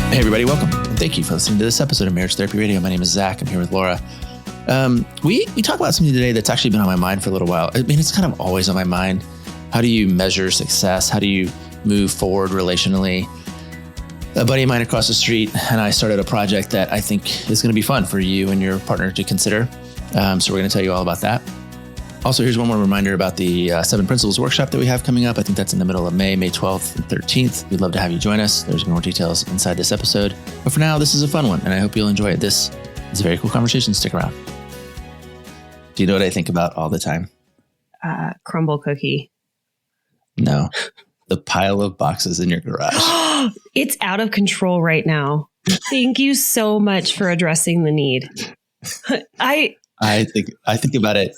Hey, everybody, welcome. And thank you for listening to this episode of Marriage Therapy Radio. My name is Zach. I'm here with Laura. We talk about something today that's actually been on my mind for a little while. I mean, it's kind of always on my mind. How do you measure success? How do you move forward relationally? A buddy of mine across the street and I started a project that I think is going to be fun for you and your partner to consider. So we're going to tell you all about that. Also, here's one more reminder about the 7 Principles workshop that we have coming up. I think that's in the middle of May 12th and 13th. We'd love to have you join us. There's more details inside this episode. But for now, this is a fun one, and I hope you'll enjoy it. This is a very cool conversation. Stick around. Do you know what I think about all the time? Crumble cookie. No. The pile of boxes in your garage. It's out of control right now. Thank you so much for addressing the need. I think about it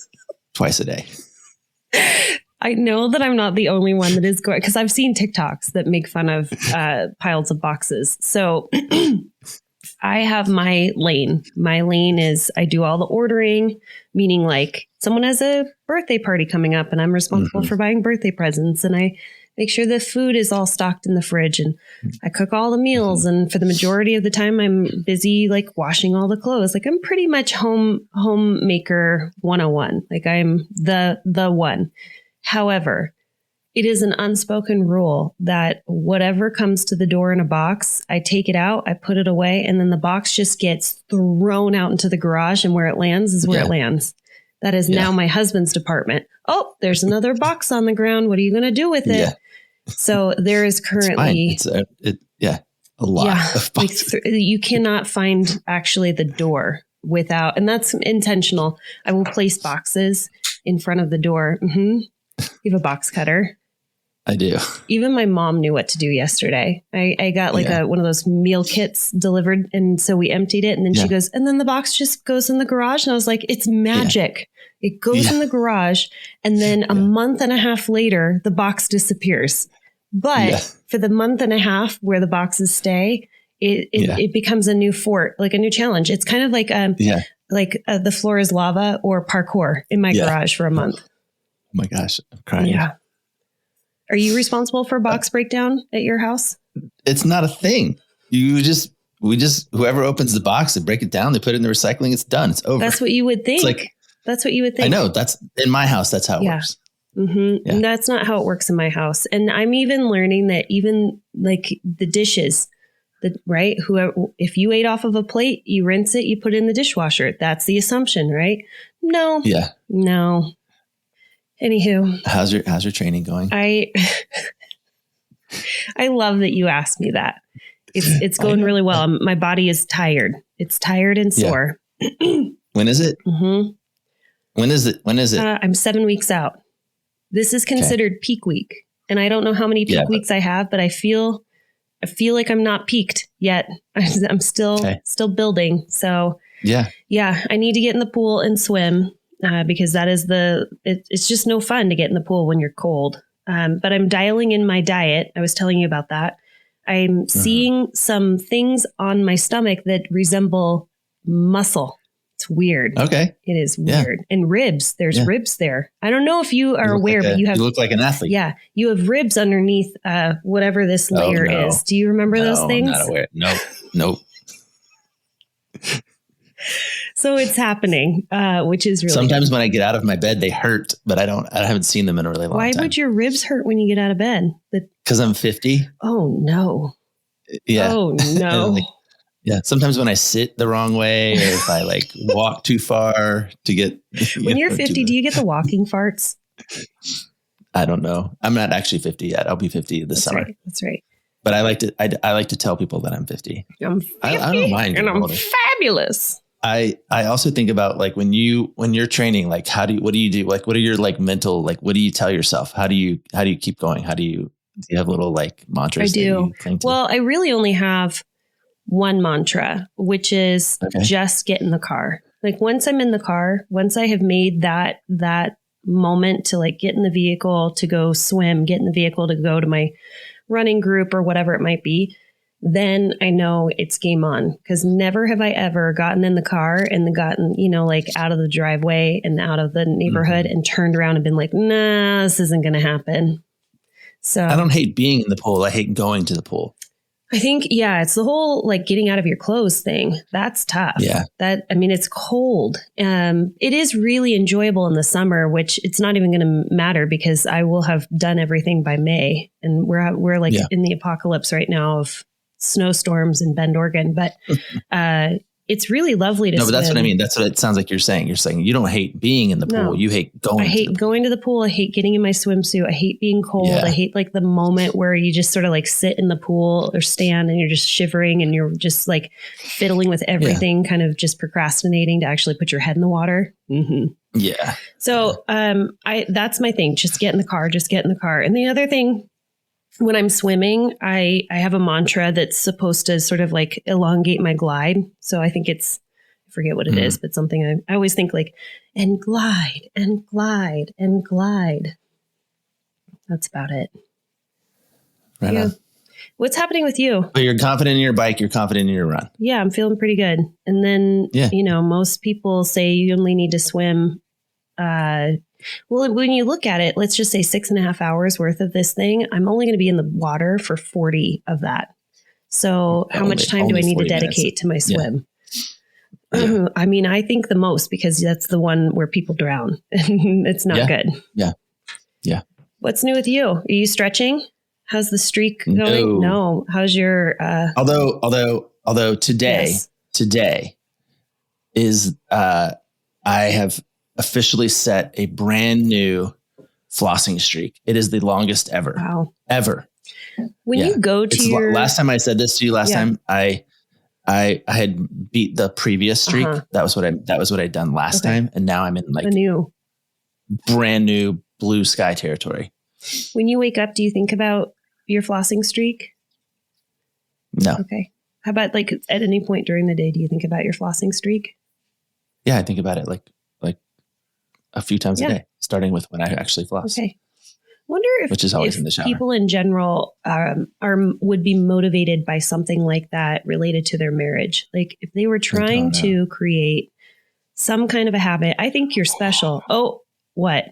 twice a day. I know that I'm not the only one that is going, because I've seen TikToks that make fun of piles of boxes. So I have my lane. My lane is I do all the ordering, meaning like someone has a birthday party coming up and I'm responsible for buying birthday presents, and I make sure the food is all stocked in the fridge, and I cook all the meals. And for the majority of the time, I'm busy like washing all the clothes. Like I'm pretty much homemaker 101. Like I'm the one. However, it is an unspoken rule that whatever comes to the door in a box, I take it out, I put it away, and then the box just gets thrown out into the garage, and where it lands is where it lands. That is now my husband's department. Oh, there's another box on the ground. What are you going to do with it? Yeah. So there is currently a lot of boxes. You cannot find actually the door without, and that's intentional. I will place boxes in front of the door. You have a box cutter. I do. Even my mom knew what to do yesterday. I got like one of those meal kits delivered. And so we emptied it. And then she goes, and then the box just goes in the garage. And I was like, it's magic. It goes in the garage. And then a month and a half later, the box disappears. But for the month and a half where the boxes stay, it becomes a new fort, like a new challenge. It's kind of like the floor is lava or parkour in my garage for a month. Oh my gosh, I'm crying. Yeah. Are you responsible for box breakdown at your house? It's not a thing. Whoever opens the box, they break it down, they put it in the recycling, it's done. It's over. That's what you would think. That's what you would think. I know. That's in my house. That's how it works. Yeah. That's not how it works in my house. And I'm even learning that even like the dishes, whoever, if you ate off of a plate, you rinse it, you put it in the dishwasher. That's the assumption, right? No. Yeah. No. Anywho, how's your training going? I love that you asked me that. It's going really well. My body is tired. It's tired and sore. When is it? When is it? I'm 7 weeks out. This is considered peak week, and I don't know how many peak weeks I have, but I feel like I'm not peaked yet. I'm still building. So I need to get in the pool and swim. Because that is it's just no fun to get in the pool when you're cold. But I'm dialing in my diet. I was telling you about that. I'm seeing some things on my stomach that resemble muscle. It's weird. Okay. It is weird. And ribs. There's ribs there. I don't know if you are aware, but you look like an athlete. Yeah. You have ribs underneath whatever this layer is. Do you remember those things? I'm not aware. Nope. So it's happening, which is really sometimes good. When I get out of my bed, they hurt, but I haven't seen them in a really long time. Why would your ribs hurt when you get out of bed? Because I'm 50. Oh no. Yeah. Oh no. Sometimes when I sit the wrong way, or if I like walk too far to get. When you're 50, do you get the walking farts? I don't know. I'm not actually 50 yet. I'll be 50 this summer. Right. That's right. But I like to tell people that I'm 50. I'm 50 I don't mind. And I'm fabulous. I also think about like when you're training, like what do you do? Like, what are your like mental, like, what do you tell yourself? How do you keep going? Do you have little like mantras? I do. Well, I really only have one mantra, which is just get in the car. Like once I'm in the car, once I have made that moment to like get in the vehicle to go swim, get in the vehicle to go to my running group or whatever it might be, then I know it's game on. Because never have I ever gotten in the car and gotten, like out of the driveway and out of the neighborhood and turned around and been like, nah, this isn't going to happen. So I don't hate being in the pool. I hate going to the pool. I think, it's the whole like getting out of your clothes thing. That's tough. Yeah. It's cold. It is really enjoyable in the summer, which it's not even going to matter because I will have done everything by May, and we're like in the apocalypse right now of snowstorms in Bend, Oregon. But it's really lovely to swim. No, but that's what I mean. That's what it sounds like you're saying. You're saying you don't hate being in the pool. You hate going. I hate going to the pool. I hate getting in my swimsuit. I hate being cold. Yeah. I hate like the moment where you just sort of like sit in the pool or stand and you're just shivering and you're just like fiddling with everything, kind of just procrastinating to actually put your head in the water. Mm-hmm. Yeah. So that's my thing. Just get in the car. And the other thing, when I'm swimming, I have a mantra that's supposed to sort of like elongate my glide. So I think I forget what it is, but something I always think like, and glide and glide and glide. That's about it. Right on. What's happening with you? But you're confident in your bike. You're confident in your run. Yeah, I'm feeling pretty good. And then, most people say you only need to swim. Well, when you look at it, let's just say 6.5 hours worth of this thing, I'm only going to be in the water for 40 of that. So how much time do I need to dedicate to my swim? Yeah. I mean, I think the most, because that's the one where people drown and it's not good. Yeah. Yeah. What's new with you? Are you stretching? How's the streak going? No. How's your, although today is, I have officially set a brand new flossing streak. It is the longest ever. Wow. Ever. When you go to last time I said this to you time, I had beat the previous streak. That was what I'd done last time. And now I'm in like brand new blue sky territory. When you wake up, do you think about your flossing streak? No. Okay. How about like at any point during the day, do you think about your flossing streak? Yeah. I think about it like a few times a day, starting with when I actually floss. Okay. Wonder which is always in the shower. People in general would be motivated by something like that related to their marriage. Like if they were trying to create some kind of a habit, I think you're special. Oh, what?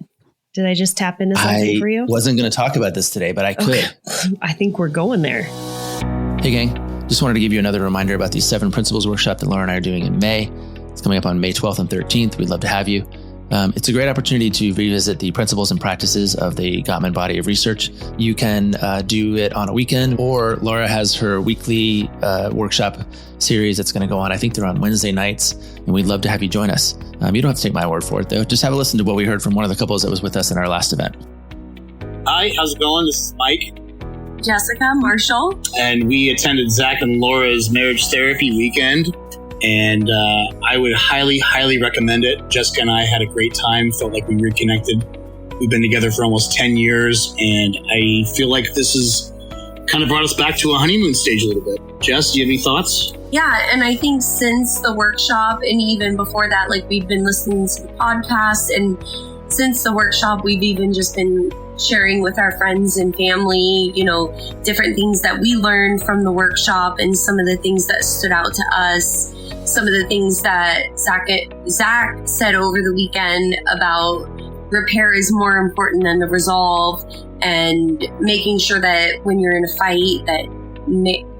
Did I just tap into something for you? I wasn't going to talk about this today, but I could. Okay. I think we're going there. Hey gang, just wanted to give you another reminder about the 7 Principles workshop that Laura and I are doing in May. It's coming up on May 12th and 13th. We'd love to have you. It's a great opportunity to revisit the principles and practices of the Gottman body of research. You can do it on a weekend, or Laura has her weekly workshop series that's going to go on. I think they're on Wednesday nights, and we'd love to have you join us. You don't have to take my word for it, though. Just have a listen to what we heard from one of the couples that was with us in our last event. Hi, how's it going? This is Mike. Jessica, Marshall. And we attended Zach and Laura's marriage therapy weekend. And I would highly, highly recommend it. Jessica and I had a great time, felt like we reconnected. We've been together for almost 10 years, and I feel like this has kind of brought us back to a honeymoon stage a little bit. Jess, do you have any thoughts? Yeah, and I think since the workshop and even before that, like we've been listening to the podcast, and since the workshop, we've even just been sharing with our friends and family, different things that we learned from the workshop and some of the things that stood out to us. Some of the things that Zach said over the weekend about repair is more important than the resolve, and making sure that when you're in a fight that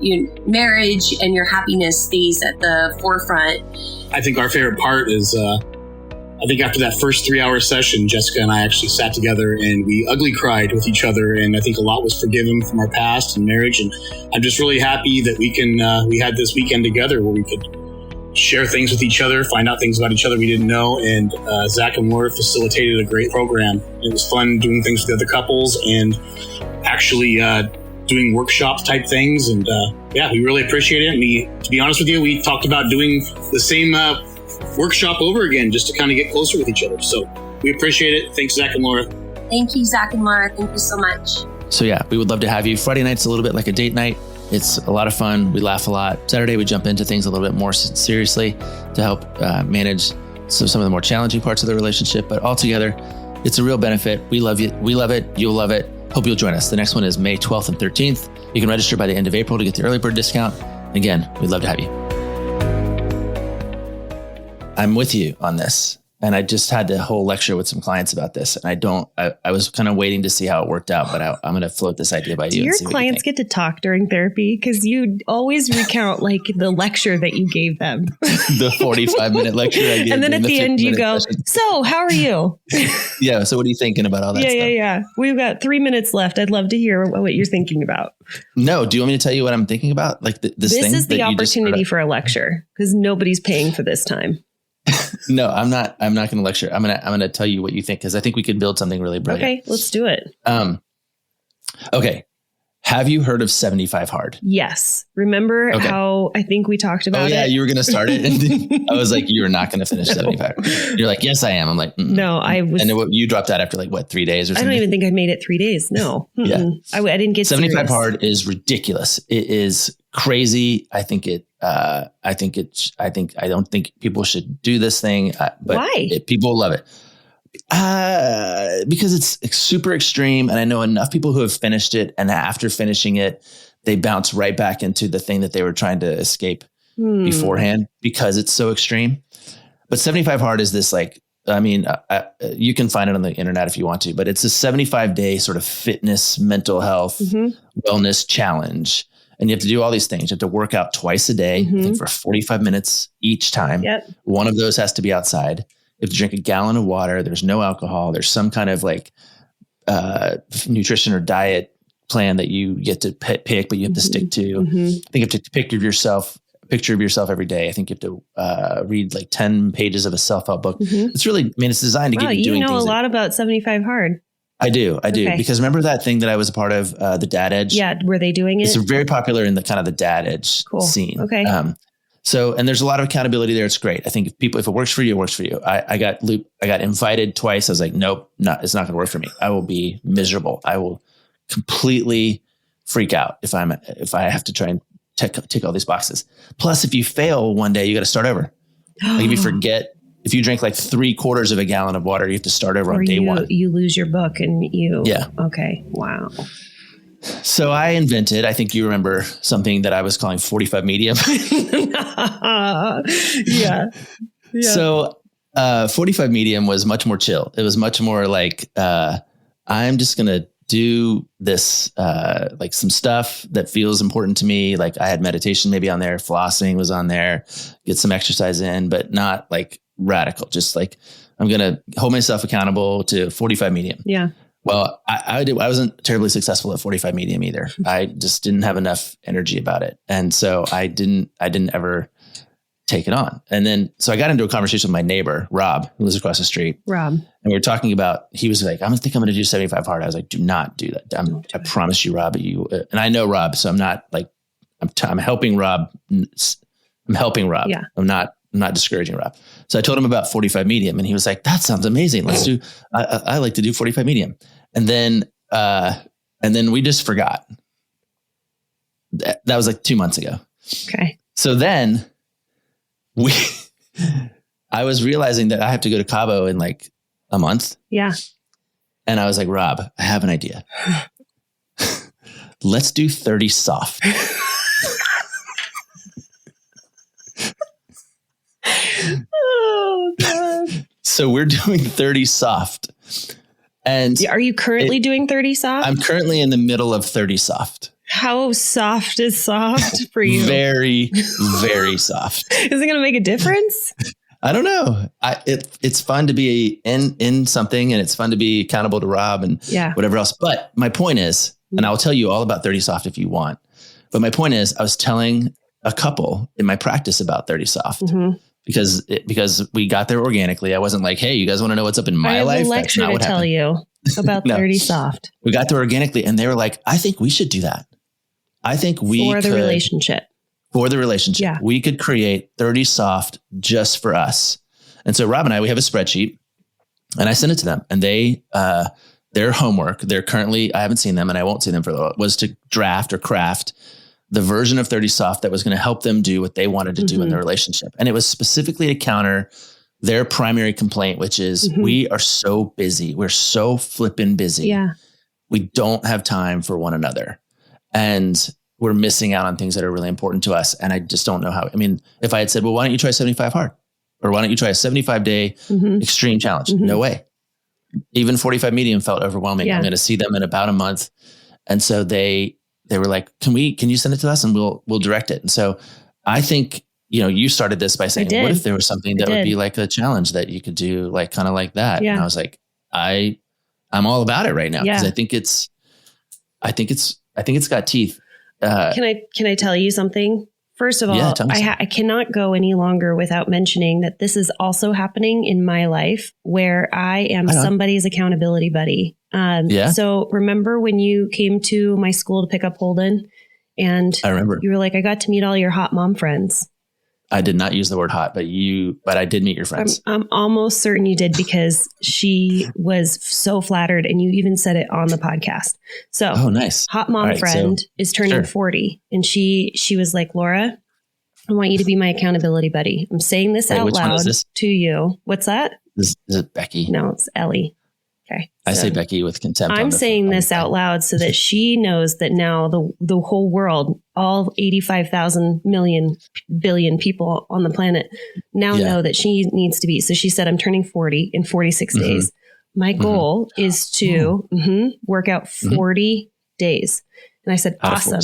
your marriage and your happiness stays at the forefront. I think our favorite part is, I think after that first 3-hour session, Jessica and I actually sat together and we ugly cried with each other. And I think a lot was forgiven from our past and marriage. And I'm just really happy that we had this weekend together where we could share things with each other, find out things about each other we didn't know. And Zach and Laura facilitated a great program. It was fun doing things with the other couples and actually doing workshop type things. And we really appreciate it. And to be honest with you, we talked about doing the same workshop over again just to kind of get closer with each other. So we appreciate it. Thanks, Zach and Laura. Thank you, Zach and Laura. Thank you so much. So yeah, we would love to have you. Friday night's a little bit like a date night. It's a lot of fun. We laugh a lot. Saturday, we jump into things a little bit more seriously to help manage some of the more challenging parts of the relationship. But altogether, it's a real benefit. We love you. We love it. You'll love it. Hope you'll join us. The next one is May 12th and 13th. You can register by the end of April to get the early bird discount. Again, we'd love to have you. I'm with you on this. And I just had the whole lecture with some clients about this. And I was kind of waiting to see how it worked out, but I'm going to float this idea by you. Do your clients get to talk during therapy? Because you always recount like the lecture that you gave them. The 45-minute lecture I gave. And then at the end you go, so how are you? Yeah. So what are you thinking about all that stuff? Yeah. We've got 3 minutes left. I'd love to hear what you're thinking about. No. Do you want me to tell you what I'm thinking about? Like this thing is the opportunity for a lecture because nobody's paying for this time. No, I'm not going to lecture. I'm going to tell you what you think, because I think we could build something really brilliant. Okay, let's do it. Okay. Have you heard of 75 Hard? Yes. Remember how I think we talked about it? Oh, yeah. You were going to start it. And I was like, you're not going to finish 75. You're like, yes, I am. I'm like, no, I was. And then you dropped out after 3 days or something? I don't even think I made it 3 days. No. Yeah. I didn't get 75 serious. Hard is ridiculous. It is crazy. I don't think people should do this thing. But why? People love it. Because it's super extreme. And I know enough people who have finished it. And after finishing it, they bounce right back into the thing that they were trying to escape beforehand, because it's so extreme. But 75 Hard is this you can find it on the internet if you want to, but it's a 75-day sort of fitness, mental health, wellness challenge. And you have to do all these things. You have to work out twice a day, I think for 45 minutes each time. Yep. One of those has to be outside. You have to drink a gallon of water. There's no alcohol. There's some kind of nutrition or diet plan that you get to pick, but you have to stick to. I think you have to picture of yourself every day. I think you have to read 10 pages of a self-help book. It's really, it's designed to get you doing things. You know a lot about 75 Hard. I do. Okay. Because remember that thing that I was a part of, the Dad Edge? Yeah. Were they doing it? It's very popular in the kind of the Dad Edge scene. Okay. And there's a lot of accountability there. It's great. I think if it works for you, it works for you. I got invited twice. I was like, nope, it's not going to work for me. I will be miserable. I will completely freak out if I have to try and tick all these boxes. Plus, if you fail one day, you got to start over. If you forget, if you drink 3/4 of a gallon of water, you have to start over on day one. You lose your book and you. Yeah. Okay. Wow. So I invented, I think you remember, something that I was calling 45 medium. Yeah. So 45 medium was much more chill. It was much more I'm just going to do this, some stuff that feels important to me. I had meditation maybe on there, flossing was on there, get some exercise in, but not radical. Just I'm going to hold myself accountable to 45 medium. Yeah. Well, I wasn't terribly successful at 45 medium either. I just didn't have enough energy about it. And so I didn't ever take it on. And then, so I got into a conversation with my neighbor, Rob, who lives across the street. Rob. And we were talking about, he was like, I'm going to do 75 hard. I was like, do not do that. I promise you, Rob, and I know Rob, so I'm not I'm helping Rob. I'm helping Rob. Yeah. I'm not discouraging Rob. So I told him about 45 medium and he was like, that sounds amazing. Let's do, I like to do 45 medium. And then we just forgot. That was 2 months ago. Okay. So then I was realizing that I have to go to Cabo in a month. Yeah. And I was like, Rob, I have an idea. Let's do 30 soft. Oh, God. So we're doing 30 soft. And are you currently doing 30 soft? I'm currently in the middle of 30 soft. How soft is soft for you? Very, very soft. Is it going to make a difference? I don't know. It's fun to be in something, and it's fun to be accountable to Rob and whatever else. But my point is, and I'll tell you all about 30 soft if you want. But my point is, I was telling a couple in my practice about 30 soft. Mm-hmm. Because we got there organically. I wasn't like, hey, you guys want to know what's up in my life? I have a lecture to tell you about 30 soft. We got there organically and they were like, I think we should do that. I think for the relationship. Yeah. We could create 30 soft just for us. And so Rob and I, we have a spreadsheet and I sent it to them and their homework, they're currently, I haven't seen them and I won't see them for a little, was to draft or craft the version of 30 soft that was going to help them do what they wanted to do in their relationship. And it was specifically to counter their primary complaint, which is we are so busy. We're so flippin' busy. Yeah. We don't have time for one another. And we're missing out on things that are really important to us. And I just don't know how. I mean, if I had said, well, why don't you try 75 hard? or why don't you try a 75-day extreme challenge? No way. Even 45 medium felt overwhelming. I'm going to see them in about a month. And so they were like, can you send it to us and we'll direct it. And so I think, you started this by saying, what if there was something that would be like a challenge that you could do, like kind of like that? Yeah. And I was like, I'm all about it right now. Cause I think it's got teeth. Can I tell you something? First of all, I cannot go any longer without mentioning that this is also happening in my life where I am somebody's accountability buddy. So remember when you came to my school to pick up Holden and I remember you were like, I got to meet all your hot mom friends. I did not use the word hot, but I did meet your friends. I'm almost certain you did because she was so flattered and you even said it on the podcast. So, nice. Hot mom friend is turning 40 and she was like, Laura, I want you to be my accountability buddy. I'm saying this out loud to you. What's that? Is it Becky? No, it's Ellie. Okay. I say Becky with contempt. I'm saying this out loud so that she knows that now the whole world, all 85,000 million billion people on the planet now know that she needs to be. So she said, I'm turning 40 in 46 days. My goal is to work out 40 days. And I said, awesome.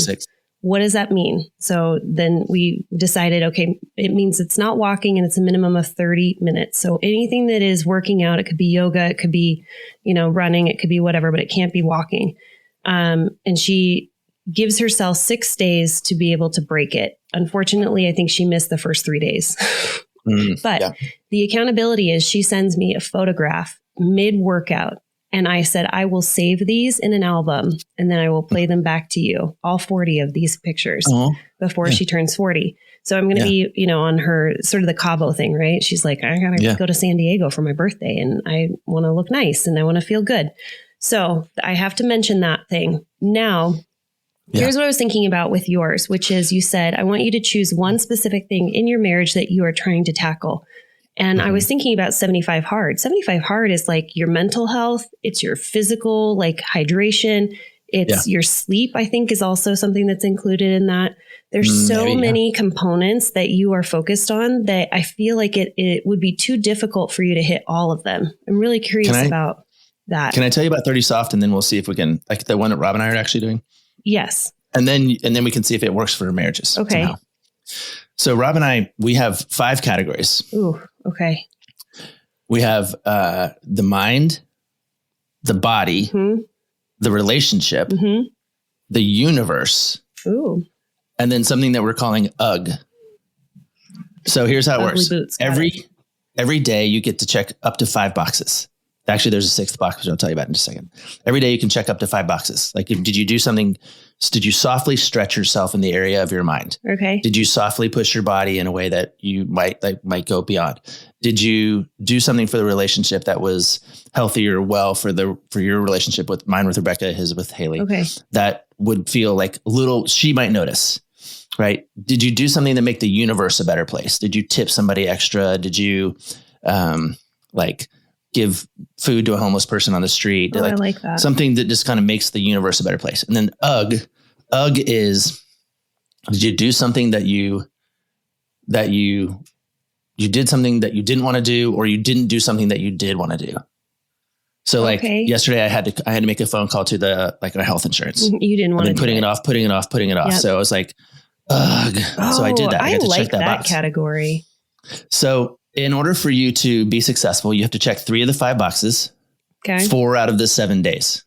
What does that mean? So then we decided, okay, it means it's not walking and it's a minimum of 30 minutes. So anything that is working out, it could be yoga, it could be, running, it could be whatever, but it can't be walking. And she gives herself 6 days to be able to break it. Unfortunately, I think she missed the first 3 days. But the accountability is she sends me a photograph mid-workout. And I said, I will save these in an album and then I will play them back to you, all 40 of these pictures before she turns 40. So I'm going to be, on her sort of the Cabo thing, right? She's like, I got to go to San Diego for my birthday and I want to look nice and I want to feel good. So I have to mention that thing. Now, here's what I was thinking about with yours, which is you said, I want you to choose one specific thing in your marriage that you are trying to tackle. And I was thinking about 75 hard. 75 hard is like your mental health. It's your physical, like hydration. It's your sleep, I think, is also something that's included in that. There's so many components that you are focused on that I feel like it would be too difficult for you to hit all of them. I'm really curious about that. Can I tell you about 30 Soft and then we'll see if we can, like the one that Rob and I are actually doing? Yes. And then we can see if it works for marriages. Okay. Somehow. So Rob and I, we have 5 categories. Ooh, okay. We have the mind, the body, the relationship, the universe, and then something that we're calling UGG. So here's how it works. Every day you get to check up to 5 boxes. Actually, there's a 6th box, which I'll tell you about in just a second. Every day you can check up to 5 boxes. Like, did you do something? Did you softly stretch yourself in the area of your mind? Okay. Did you softly push your body in a way that you might go beyond? Did you do something for the relationship that was healthy or well for your relationship with mine with Rebecca, his with Haley? Okay. That would feel like she might notice, right? Did you do something to make the universe a better place? Did you tip somebody extra? Did you give food to a homeless person on the street? I like that. Something that just kind of makes the universe a better place. And then UGG is, did you do something that you did something that you didn't want to do, or you didn't do something that you did want to do? So yesterday I had to make a phone call to our health insurance. You didn't want to putting it off. Yep. So I was like, ugh. So I did that. I got to check that box. Category. So in order for you to be successful, you have to check 3 of the 5 boxes. Okay. 4 out of the 7 days.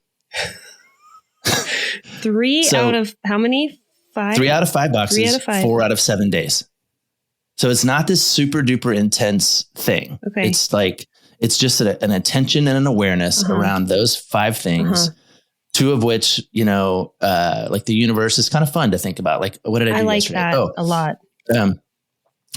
3 out of how many? 5? 3 out of 5 boxes. 3 out of 5. 4 out of 7 days. So it's not this super duper intense thing. Okay. It's like, it's just an attention and an awareness around those 5 things. 2 of which, like the universe is kind of fun to think about. Like, what did I do yesterday? I like that a lot.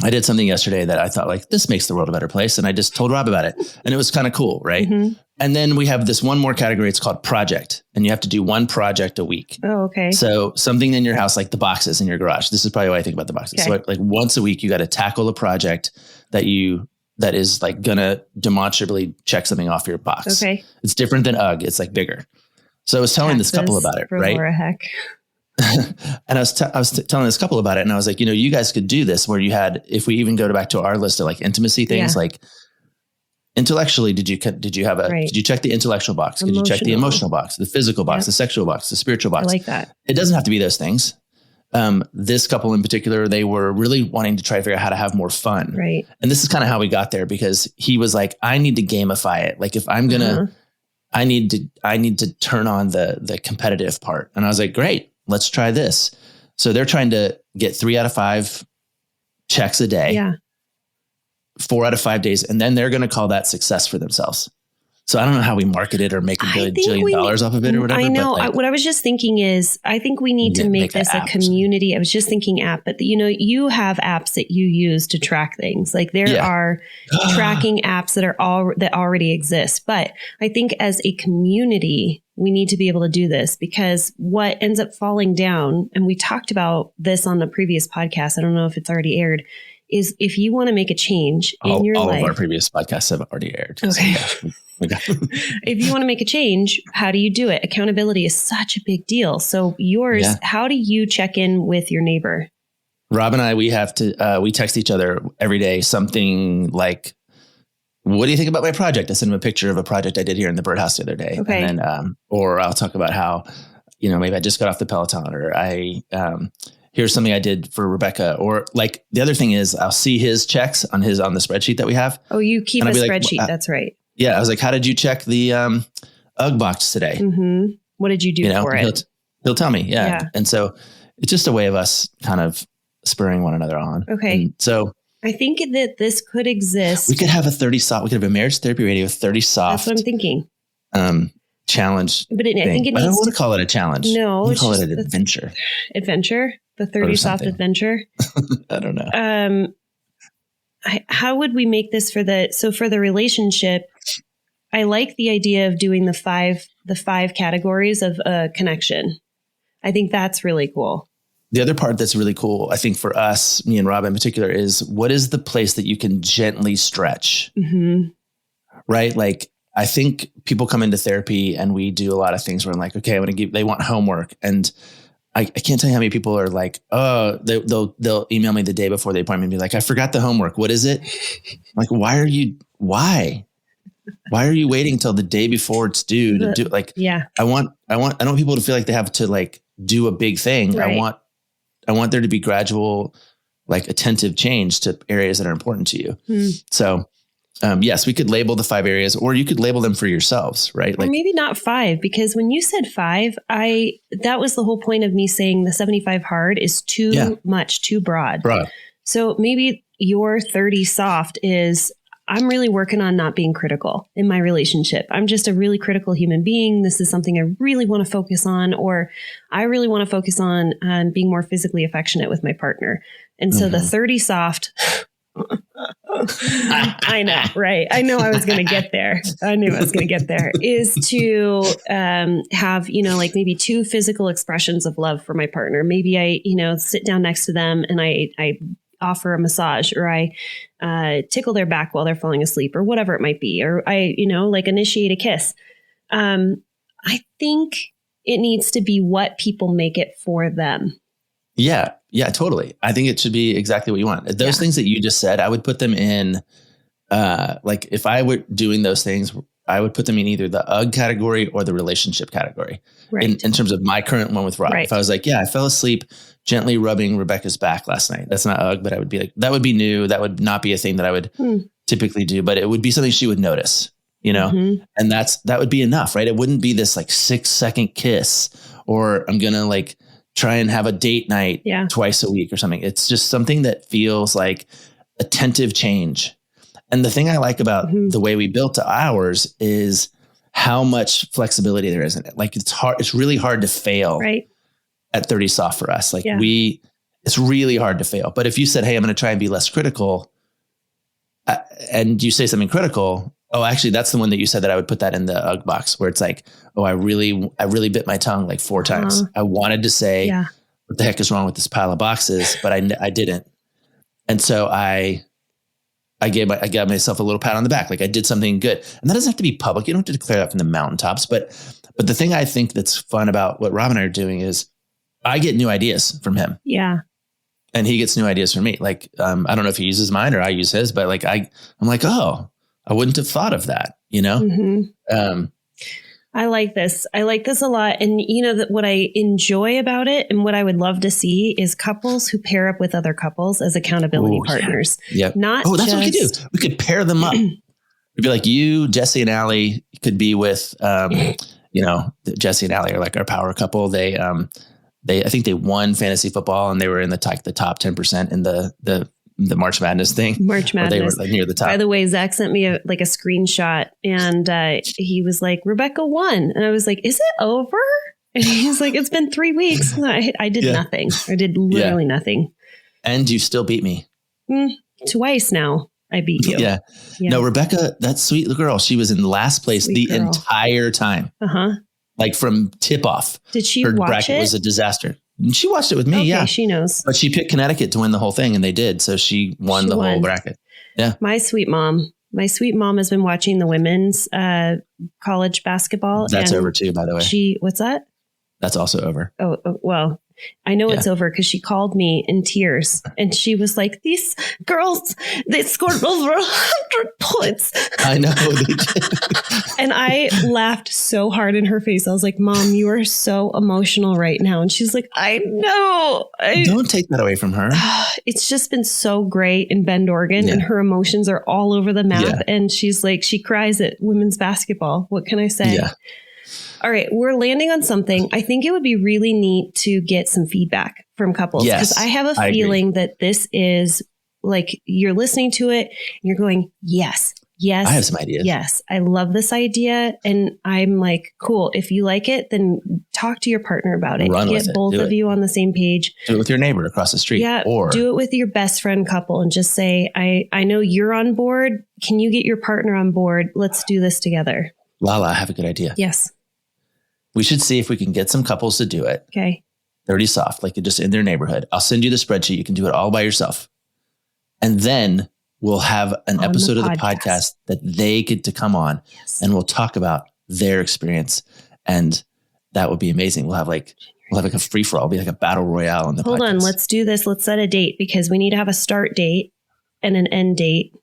I did something yesterday that I thought like, this makes the world a better place. And I just told Rob about it and it was kind of cool. Right. And then we have this one more category. It's called project, and you have to do 1 project a week. Oh, okay. So something in your house, like the boxes in your garage. This is probably what I think about the boxes. Okay. So like once a week, you got to tackle a project that is like gonna demonstrably check something off your box. Okay. It's different than UGG. It's like bigger. So I was telling this couple about it, right? Laura Heck. And I was telling this couple about it, and I was like, you guys could do this where you had, if we even go back to our list of like intimacy things, like intellectually, did you check the intellectual box? Did you check the emotional box, the physical box, the sexual box, the spiritual box? I like that. It doesn't have to be those things. This couple in particular, they were really wanting to try to figure out how to have more fun. Right. And this is kind of how we got there, because he was like, I need to gamify it. Like if I'm going to, I need to turn on the competitive part. And I was like, great, let's try this. So they're trying to get 3 out of 5 checks a day. Yeah. 4 out of 5 days. And then they're going to call that success for themselves. So I don't know how we market it or make $1 billion off of it or whatever. I know. But what I was just thinking is, I think we need to make this a community. I was just thinking app, but you have apps that you use to track things. Like there are tracking apps that already exist. But I think as a community, we need to be able to do this, because what ends up falling down, and we talked about this on the previous podcast, I don't know if it's already aired, is if you want to make a change in your life. All of our previous podcasts have already aired. Okay. So if you want to make a change, how do you do it? Accountability is such a big deal. So yours, how do you check in with your neighbor? Rob and I, we text each other every day, something like, what do you think about my project? I send him a picture of a project I did here in the birdhouse the other day. Okay. And then, or I'll talk about how, maybe I just got off the Peloton, or here's something I did for Rebecca. Or like the other thing is I'll see his checks on the spreadsheet that we have. Oh, you keep a spreadsheet. That's right. Yeah. I was like, how did you check the UGG box today? Mm-hmm. What did you do for it? He'll tell me. Yeah. And so it's just a way of us kind of spurring one another on. Okay. And so I think that this could exist. We could have a 30 soft. We could have a Marriage Therapy Radio 30 soft. That's what I'm thinking. Challenge. But I think it needs. I don't want to call it a challenge. No, we call it an adventure. Adventure. The 30 soft adventure. I don't know. How would we make this for the relationship? I like the idea of doing the five categories of a connection. I think that's really cool. The other part that's really cool, I think for us, me and Rob in particular, is what is the place that you can gently stretch, right? Like, I think people come into therapy and we do a lot of things where I'm like, okay, they want homework. And I can't tell you how many people are like, oh, they'll email me the day before the appointment and be like, I forgot the homework. What is it? I'm like, why are you waiting until the day before it's due to do like, I want people to feel like they have to like do a big thing. Right. I want there to be gradual, like attentive change to areas that are important to you. So, yes, we could label the 5 areas, or you could label them for yourselves, right? Like, or maybe not 5, because when you said 5, that was the whole point of me saying the 75 hard is too much, too broad. So maybe your 30 soft is, I'm really working on not being critical in my relationship. I'm just a really critical human being. This is something I really want to focus on, or I really want to focus on being more physically affectionate with my partner. And so the 30 soft, I know, right? I know I was going to get there. I knew I was going to get there, is to have, like maybe 2 physical expressions of love for my partner. Maybe I, sit down next to them and I offer a massage, or I tickle their back while they're falling asleep, or whatever it might be, or I, like initiate a kiss. I think it needs to be what people make it for them. Yeah, totally. I think it should be exactly what you want. Those things that you just said, I would put them in, like if I were doing those things, I would put them in either the UGG category or the relationship category. Right. In terms of my current one with Rob. Right. If I was like, I fell asleep gently rubbing Rebecca's back last night. That's not UGG, but I would be like, that would be new. That would not be a thing that I would typically do, but it would be something she would notice, and that would be enough, right? It wouldn't be this like 6-second kiss, or I'm going to like try and have a date night twice a week or something. It's just something that feels like attentive change. And the thing I like about the way we built ours is how much flexibility there is in it. Like it's really hard to fail at 30 soft for us. Like it's really hard to fail. But if you said, hey, I'm going to try and be less critical, and you say something critical, oh, actually that's the one that you said that I would put that in the UGG box, where it's like, oh, I really bit my tongue like 4 times. I wanted to say, what the heck is wrong with this pile of boxes? But I didn't. And so I got myself a little pat on the back. Like I did something good. And that doesn't have to be public. You don't have to declare that from the mountaintops. But the thing I think that's fun about what Rob and I are doing is I get new ideas from him. Yeah. And he gets new ideas from me. Like, I don't know if he uses mine or I use his, but like, I'm like, oh, I wouldn't have thought of that, you know? Mm-hmm. I like this. I like this a lot. And you know that what I enjoy about it and what I would love to see is couples who pair up with other couples as accountability partners. Yeah. Not that's what we could do. We could pair them up. It'd be like you, Jesse and Allie could be with, you know, Jesse and Allie are like our power couple. They I think they won fantasy football and they were in the top 10% in the March Madness thing. March Madness. They were like near the top. By the way, Zach sent me a screenshot and he was like, Rebecca won. And I was like, is it over? And he's like, it's been 3 weeks. And I did nothing. I did literally nothing. And you still beat me. Twice now. I beat you. Yeah. No, Rebecca, that sweet little girl, she was in last place entire time. Uh-huh. Like from tip off. Did she Her watch bracket it? was a disaster. She watched it with me. Okay, yeah. She knows. But she picked Connecticut to win the whole thing and they did. So she won the whole bracket. Yeah. My sweet mom has been watching the women's college basketball. That's over too, by the way. What's that? That's also over. Oh, well, I know it's over because she called me in tears and she was like, these girls, they scored over 100 points. I know they did. And I laughed so hard in her face. I was like, Mom, you are so emotional right now. And she's like, I know. Don't take that away from her. It's just been so great in Bend, Oregon, and her emotions are all over the map. Yeah. And she's like, she cries at women's basketball. What can I say? Yeah. All right, we're landing on something. I think it would be really neat to get some feedback from couples because I have a feeling that this is like you're listening to it and you're going, yes. I have some ideas. Yes, I love this idea. And I'm like, cool. If you like it, then talk to your partner about it. Get both of you on the same page. Do it with your neighbor across the street. Yeah, or do it with your best friend couple and just say, I know you're on board. Can you get your partner on board? Let's do this together. Lala, I have a good idea. Yes. We should see if we can get some couples to do it. Okay. 30 soft, like just in their neighborhood. I'll send you the spreadsheet. You can do it all by yourself. And then we'll have an episode of the podcast that they get to come on and we'll talk about their experience. And that would be amazing. We'll have like a free for all, be like a battle royale on the podcast. Hold on. Let's do this. Let's set a date because we need to have a start date and an end date.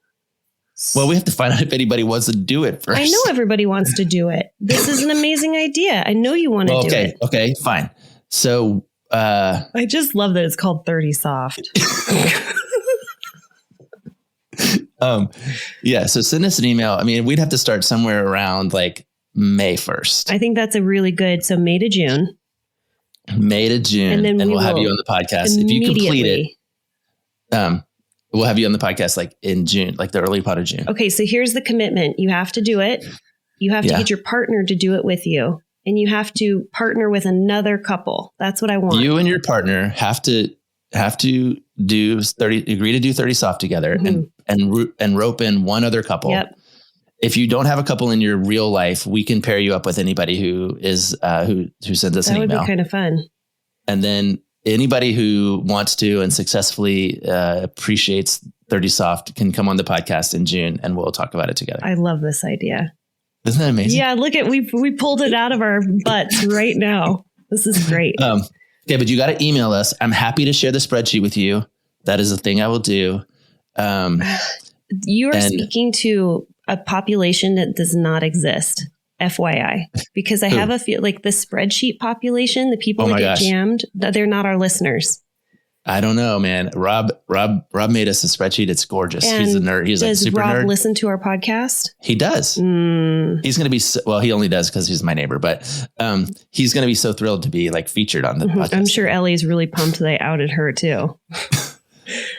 Well, we have to find out if anybody wants to do it first. I know everybody wants to do it. This is an amazing idea. I know you want to do it. Okay, fine. So I just love that it's called 30 soft. So send us an email. I mean, we'd have to start somewhere around like May 1st. I think that's a really good. So May to June. And then we'll have you on the podcast. If you complete it, we'll have you on the podcast like in June, like the early part of June. Okay. So here's the commitment. You have to do it. You have to get your partner to do it with you. And you have to partner with another couple. That's what I want. You and your partner have to do 30, agree to do 30 soft together and rope in one other couple. Yep. If you don't have a couple in your real life, we can pair you up with anybody who is, who sends us an email. That would be kind of fun. And then anybody who wants to and successfully appreciates 30 soft can come on the podcast in June and we'll talk about it together. I love this idea. Isn't that amazing? Yeah. Look at, we pulled it out of our butts right now. This is great. Okay. But you got to email us. I'm happy to share the spreadsheet with you. That is a thing I will do. You are speaking to a population that does not exist. FYI, because I have a feel like the spreadsheet population, the people that get jammed, they're not our listeners. I don't know, man. Rob made us a spreadsheet. It's gorgeous. And he's a nerd. He's like super nerd. Does Rob listen to our podcast? He does. He's going to be, he only does because he's my neighbor, but he's going to be so thrilled to be like featured on the podcast. I'm sure Ellie's really pumped they outed her too.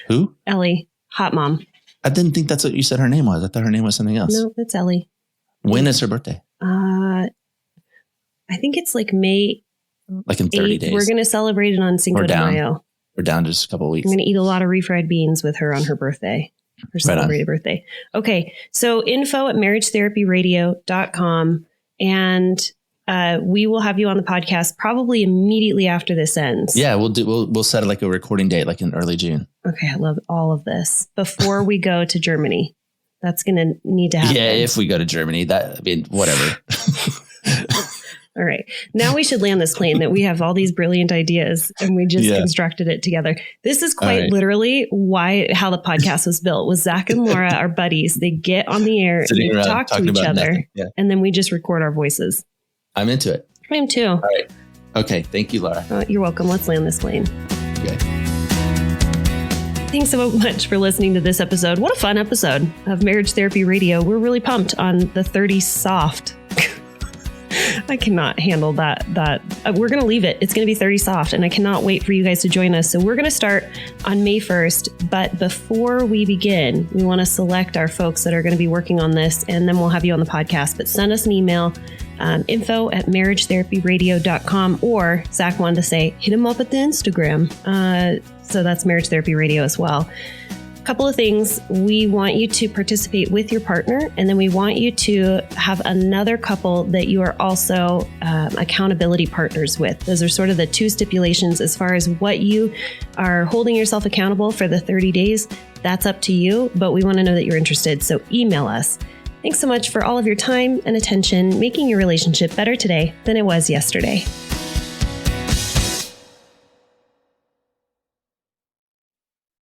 Who? Ellie, hot mom. I didn't think that's what you said her name was. I thought her name was something else. No, it's Ellie. When is her birthday? I think it's like May. Like in 30 days. We're going to celebrate it on Cinco de Mayo. We're down just a couple of weeks. I'm going to eat a lot of refried beans with her on her birthday, her celebrated birthday. Okay. So info@marriagetherapyradio.com. And we will have you on the podcast probably immediately after this ends. Yeah, we'll set like a recording date, like in early June. Okay. I love all of this before we go to Germany. That's going to need to happen. Yeah. If we go to Germany, whatever. All right. Now we should land this plane that we have all these brilliant ideas and we just constructed it together. This is quite literally how the podcast was built. Was Zach and Laura, our buddies, they get on the air and they talk to each other and then we just record our voices. I'm into it. I am too. All right. Okay. Thank you, Laura. You're welcome. Let's land this plane. Okay. Thanks so much for listening to this episode. What a fun episode of Marriage Therapy Radio. We're really pumped on the 30 soft. I cannot handle that. We're going to leave it. It's going to be 30 soft, and I cannot wait for you guys to join us. So we're going to start on May 1st. But before we begin, we want to select our folks that are going to be working on this, and then we'll have you on the podcast. But send us an email, info@marriagetherapyradio.com, or Zach wanted to say, hit him up at the Instagram. So that's Marriage Therapy Radio as well. Couple of things. We want you to participate with your partner, and then we want you to have another couple that you are also accountability partners with. Those are sort of the two stipulations as far as what you are holding yourself accountable for the 30 days. That's up to you, but we want to know that you're interested. So email us. Thanks so much for all of your time and attention, making your relationship better today than it was yesterday.